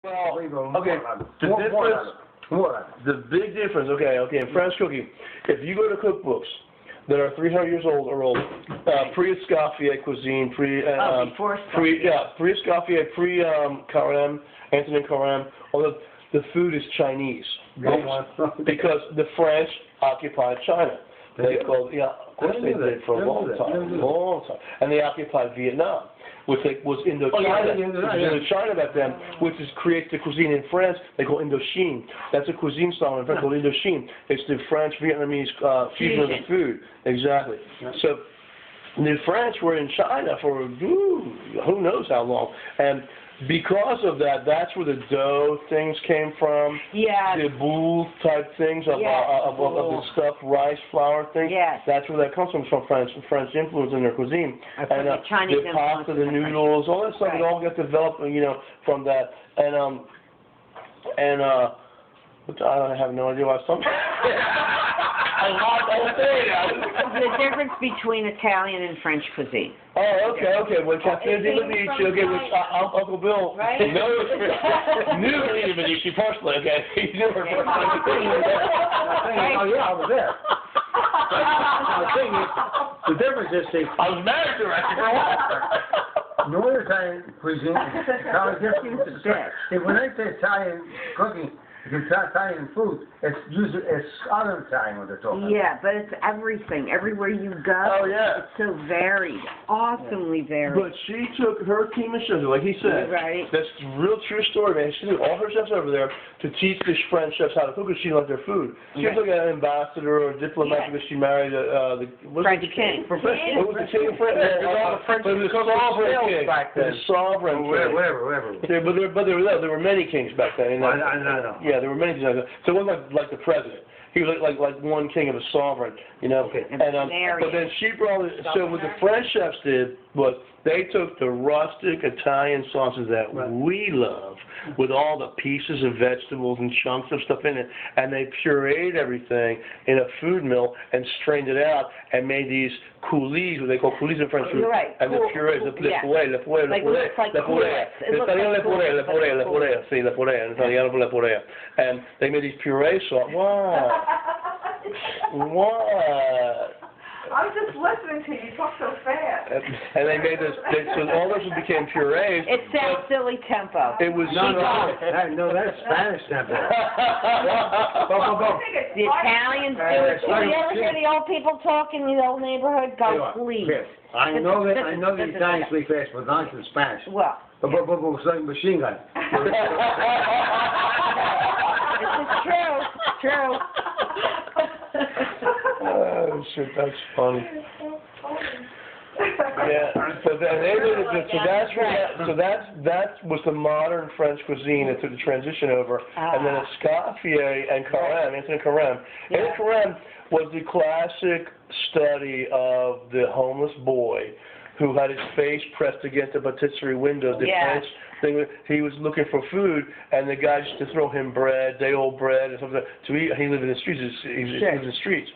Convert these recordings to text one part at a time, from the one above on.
Well, okay, the big difference, okay, in French cooking, if you go to cookbooks that are 300 years old or older, pre-Escoffier cuisine, pre-Escoffier, pre-Carême, Antonin Carême, all the food is Chinese. Because the French occupied China. They called, of course they did for a long time. And they occupied Vietnam, which was Indochina back then, which creates the cuisine in France they call Indochine. That's a cuisine style in France called Indochine. It's the French-Vietnamese fusion of the food. Exactly. So the French were in China for who knows how long. And because of that, that's where the dough things came from. Yeah. The boule type things of the stuffed rice flour thing. Yes. That's where that comes from French influence in their cuisine. And the Chinese the pasta, the noodles, all that stuff, it all got developed, from that. And I have no idea why some. The difference between Italian and French cuisine. Oh, okay. When Caffè di Medici, which Uncle Bill knew Rita Medici personally, okay? He knew her personally. Oh, yeah, I was there. The difference is, I was married to her actually for a while. Northern Italian cuisine is totally different. When I say Italian cooking, Italian food, it's usually Southern Italian what they're talking about. Yeah, but it's everything. Everywhere you go, it's so varied, awesomely varied. But she took her team of chefs, like he said. Right. That's a real true story, man. She took all her chefs over there to teach the French chefs how to cook because she loved their food. She was like an ambassador or a diplomat because she married the French king. What was the king of France? It was the sovereign king back then. The sovereign king. Whatever. But there were many kings back then. I know. Yeah, there were many kings like that. So it wasn't like the president. He was like one king of a sovereign, Okay. And but then she brought it. So what the French chefs did was they took the rustic Italian sauces that we love, with all the pieces of vegetables and chunks of stuff in it, and they pureed everything in a food mill and strained it out and made these coulis, what they call coulis in French food. You're right. And the purees, le puree, and they made these puree sauce. What? What? I was just listening to you. You talk so fast. And they made this, so all this became purees. It sounds silly tempo. It was No, that's Spanish tempo. The Italians do it. You ever hear the old people talk in the old neighborhood? Go, please. I know the Italians speak fast, but not in Spanish. Well. But machine gun. This is true. Oh shit, that's funny. Yeah. So that was the modern French cuisine that took the transition over, and then Escoffier and Carême, Antonin Carême. Antonin Carême was the classic study of the homeless boy who had his face pressed against the patisserie window. French thing, he was looking for food, and the guys used to throw him bread, day-old bread, and something to eat. He lived in the streets. He lived in the streets.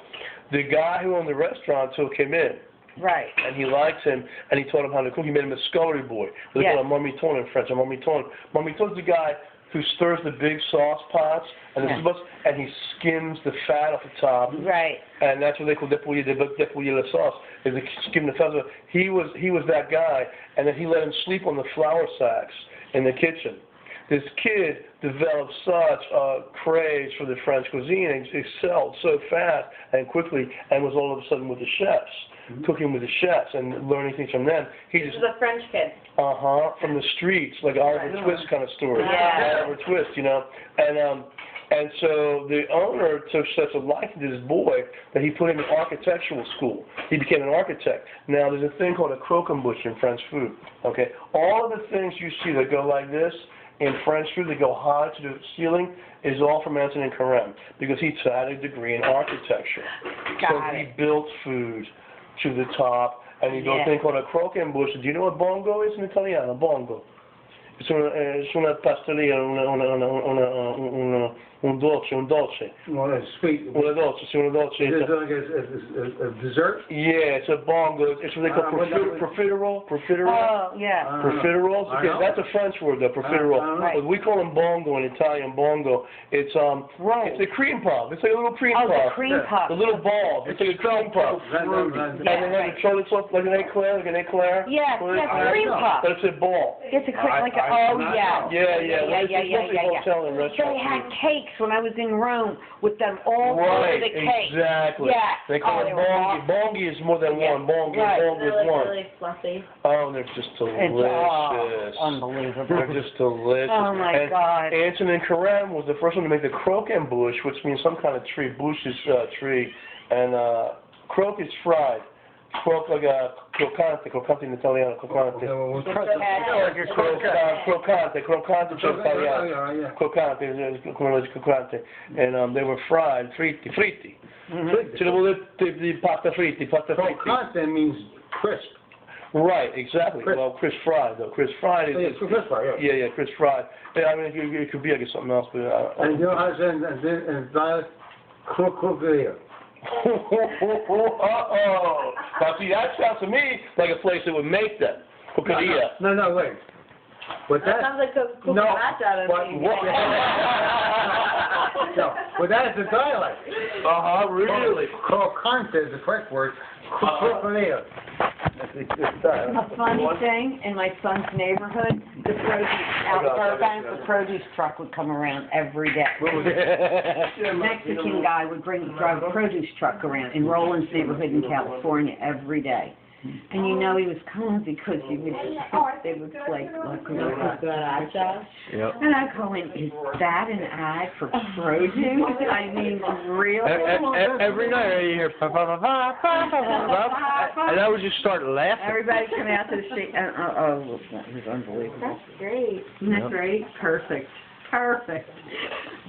The guy who owned the restaurant took him in. Right. And he liked him, and he taught him how to cook. He made him a scullery boy. They call him marmiton in French. A marmiton. Marmiton's the guy who stirs the big sauce pots and and he skims the fat off the top. Right. And that's what they call dépouiller la sauce. Is to skim the fat. He was that guy, and then he let him sleep on the flour sacks in the kitchen. This kid developed such a craze for the French cuisine and excelled so fast and quickly, and was all of a sudden with the chefs, cooking with the chefs and learning things from them. He just a French kid. From the streets, like Oliver Twist kind of story. Yeah. Oliver Twist, And so the owner took such a liking to this boy that he put him in architectural school. He became an architect. Now, there's a thing called a croquembouche in French food. Okay, all of the things you see that go like this in French food, that go high to the ceiling, is all from Antonin Carême because he had a degree in architecture. He built food to the top, and he built a thing called a croquembouche. Do you know what bongo is in Italiano? Bongo. It's una pastellia, un dolce. Well, it's sweet. Una dolce, sì, una dolce. Is it like a dessert? Yeah, it's a bongo. It's what they call profiterole. Oh, yeah. Profiteroles? I Okay, know. that's a French word, though, I profiterole. know. But we call them bongo in Italian, bongo. It's Right. it's a cream puff. It's like a little cream Oh, the puff. cream puff. The little balls. It's like a cream puff. Fruity. And they have a chocolate sauce like an eclair, Yes, Well, yes, I cream know. puff. But it's a ball. It's a cream, like a, I oh, not yeah. know. Yeah, Yeah, Well, it's yeah, mostly yeah. hotel and They restaurant had food. cakes when I was in Rome with them all over Right, the cake. exactly. Yeah. They call Oh, it they were bongi. Bongi is more than Yeah. one. Bongi, Right. bongi is one. Really fluffy. Oh, they're just It's delicious. unbelievable. They're just delicious. Oh my and God. Antonin Carême was the first one to make the croquembouche, which means some kind of tree. Bouche is tree, and croque is fried. Croque like a croccante in Italiano, croccante. Croccante, cioè Italiano. Croccante, and they were fried, fritti. Mhm. Ci devo di pasta fritti. Croquante means crisp. Right, exactly. Crisp. Well, crisp fried though. Crisp fried is. It's crisp, yeah. Yeah, crisp fried. Yeah, I mean, it could be, I guess, something else, but. And you know how to say in dialect? Croqueria. Uh-oh. Now, see, that sounds to me like a place that would make them. Coqueria. No, wait. But That that, sounds like a no, cucaracha to but me. what? No, but that is a dialect. Uh-huh, really? Croquante is the correct word. Croqueria. A funny thing, in my son's neighborhood, the produce, out in Burbank, the produce truck would come around every day. A Mexican guy would drive a produce truck around in Roland's neighborhood in California every day. And you know he was coming because they would play like Cucaracha. and I go in, is that an ad for produce? I mean, really? Every night you hear pa pa pa pa pa pa pa, and I would just start laughing. Everybody come out to the street, and oh, it was unbelievable. That's great. Isn't that great? Perfect. Perfect.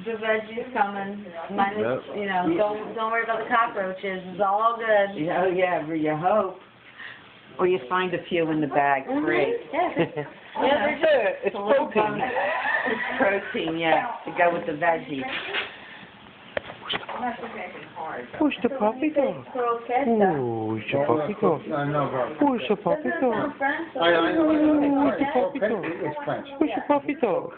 The veggies coming. Mine is, Yep. you know, don't worry about the cockroaches. It's all good. Yeah, yeah, you hope. Or you find a few in the bag, great. Yeah. Yeah, It's a little protein. bonus. It's protein, yeah, to go with the veggies. Push the puppy dog. Push the puppy dog. No, bro. Push the puppy dog. I know. Push the puppy dog. It's French. Push the puppy dog.